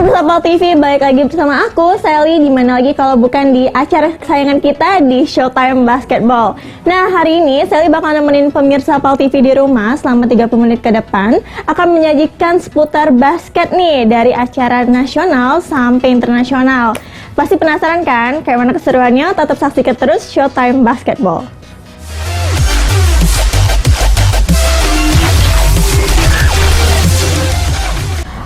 Pemirsa PAL TV, balik lagi bersama aku, Sally, di mana lagi kalau bukan di acara kesayangan kita di Showtime Basketball. Nah, hari ini Sally bakal nemenin pemirsa PAL TV di rumah selama 30 menit ke depan, akan menyajikan seputar basket nih, dari acara nasional sampai internasional. Pasti penasaran kan, kayak mana keseruannya? Tetap saksikan terus Showtime Basketball.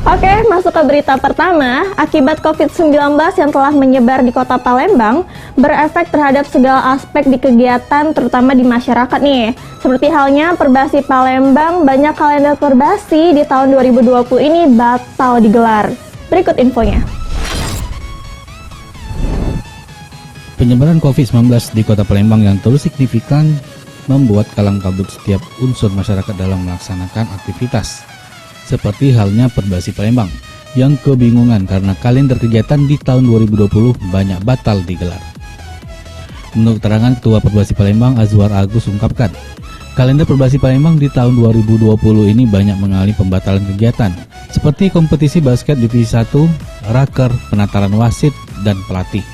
Oke, masuk ke berita pertama. Akibat COVID-19 yang telah menyebar di kota Palembang, berefek terhadap segala aspek di kegiatan, terutama di masyarakat nih. Seperti halnya Perbasi Palembang, banyak kalender Perbasi di tahun 2020 ini batal digelar. Berikut infonya. Penyebaran COVID-19 di kota Palembang yang terus signifikan membuat kalang kabut setiap unsur masyarakat dalam melaksanakan aktivitas. Seperti halnya Perbasi Palembang yang kebingungan karena kalender kegiatan di tahun 2020 banyak batal digelar. Menurut keterangan Ketua Perbasi Palembang Azwar Agus ungkapkan, kalender Perbasi Palembang di tahun 2020 ini banyak mengalami pembatalan kegiatan seperti kompetisi basket divisi 1, raker, penataran wasit, dan pelatih.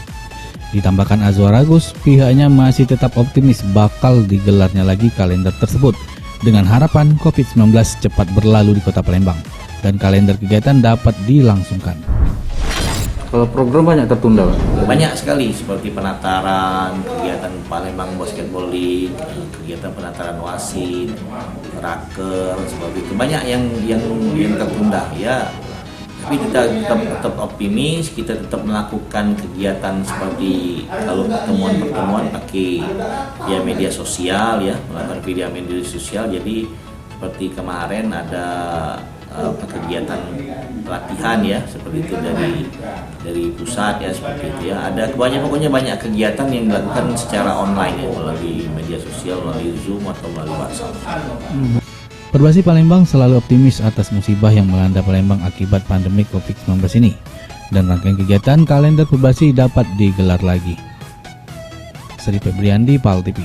Ditambahkan Azwar Agus, pihaknya masih tetap optimis bakal digelarnya lagi kalender tersebut, dengan harapan COVID-19 cepat berlalu di kota Palembang dan kalender kegiatan dapat dilangsungkan. Kalau program banyak tertunda, Pak? Banyak sekali, seperti penataran, kegiatan Palembang Basketball League, kegiatan penataran wasit, raker, seperti itu. Banyak yang tertunda ya. Tapi kita tetap optimis, kita tetap melakukan kegiatan seperti kalau pertemuan pakai via media sosial ya, melakukan via media sosial. Jadi seperti kemarin ada kegiatan pelatihan ya, seperti itu dari pusat ya, seperti itu ya. Ada pokoknya banyak kegiatan yang dilakukan secara online ya, melalui media sosial, melalui Zoom atau melalui WhatsApp. Perbasi Palembang selalu optimis atas musibah yang melanda Palembang akibat pandemi COVID-19 ini, dan rangkaian kegiatan kalender Perbasi dapat digelar lagi. Sri Febriandi, PAL TV.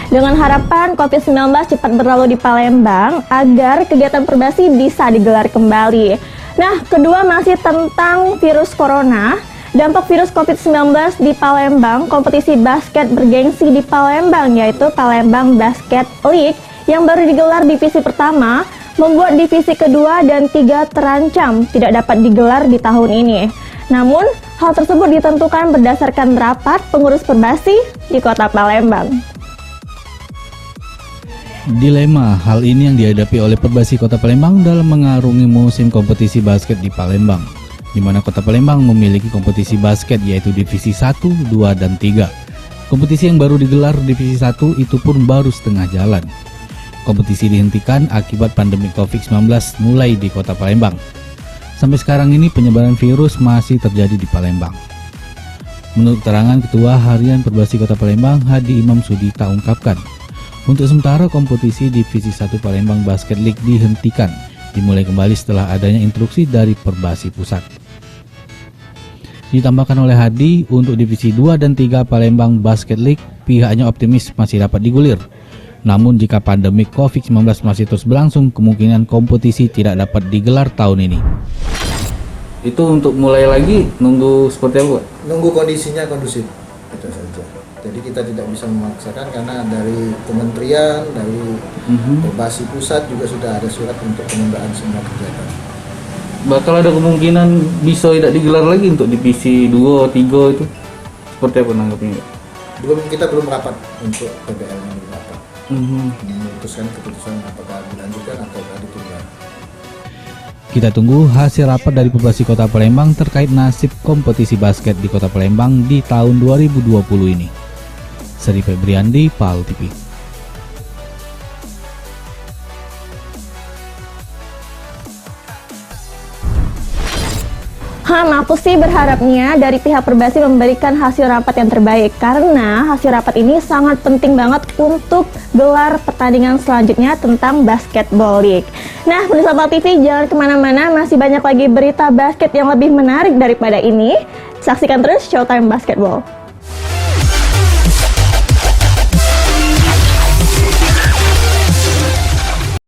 Dengan harapan COVID-19 cepat berlalu di Palembang agar kegiatan Perbasi bisa digelar kembali. Nah, kedua masih tentang virus corona. Dampak virus COVID-19 di Palembang, kompetisi basket bergengsi di Palembang yaitu Palembang Basket League yang baru digelar divisi pertama, membuat divisi kedua dan 3 terancam tidak dapat digelar di tahun ini. Namun, hal tersebut ditentukan berdasarkan rapat pengurus Perbasi di kota Palembang. Dilema hal ini yang dihadapi oleh Perbasi Kota Palembang dalam mengarungi musim kompetisi basket di Palembang, di mana Kota Palembang memiliki kompetisi basket yaitu divisi 1, 2, dan 3. Kompetisi yang baru digelar divisi 1 itu pun baru setengah jalan. Kompetisi dihentikan akibat pandemi COVID-19 mulai di Kota Palembang. Sampai sekarang ini penyebaran virus masih terjadi di Palembang. Menurut keterangan Ketua Harian Perbasi Kota Palembang Hadi Imam Sudita ungkapkan, untuk sementara kompetisi divisi 1 Palembang Basket League dihentikan, dimulai kembali setelah adanya instruksi dari Perbasi Pusat. Ditambahkan oleh Hadi, untuk divisi 2 dan 3 Palembang Basket League, pihaknya optimis masih dapat digulir. Namun jika pandemi COVID-19 masih terus berlangsung, kemungkinan kompetisi tidak dapat digelar tahun ini. Itu untuk mulai lagi nunggu seperti apa, Pak? Nunggu kondisinya kondusif, itu saja. Jadi kita tidak bisa memaksakan karena dari kementerian, dari Perbasi Pusat juga sudah ada surat untuk penundaan semua kegiatan. Bakal ada kemungkinan bisa tidak digelar lagi untuk divisi 2, 3 itu? Seperti apa nanggapnya? Kita belum rapat untuk PBL yang rapat. Memutuskan keputusan apakah dilanjutkan atau ditunda. Kita tunggu hasil rapat dari Perbasi Kota Palembang terkait nasib kompetisi basket di Kota Palembang di tahun 2020 ini. Sri Febriandi, PAL TV. Aku sih berharapnya dari pihak Perbasi memberikan hasil rapat yang terbaik, karena hasil rapat ini sangat penting banget untuk gelar pertandingan selanjutnya tentang Basketball League. Nah, pemirsa PAL TV, jangan kemana-mana, masih banyak lagi berita basket yang lebih menarik daripada ini. Saksikan terus Showtime Basketball.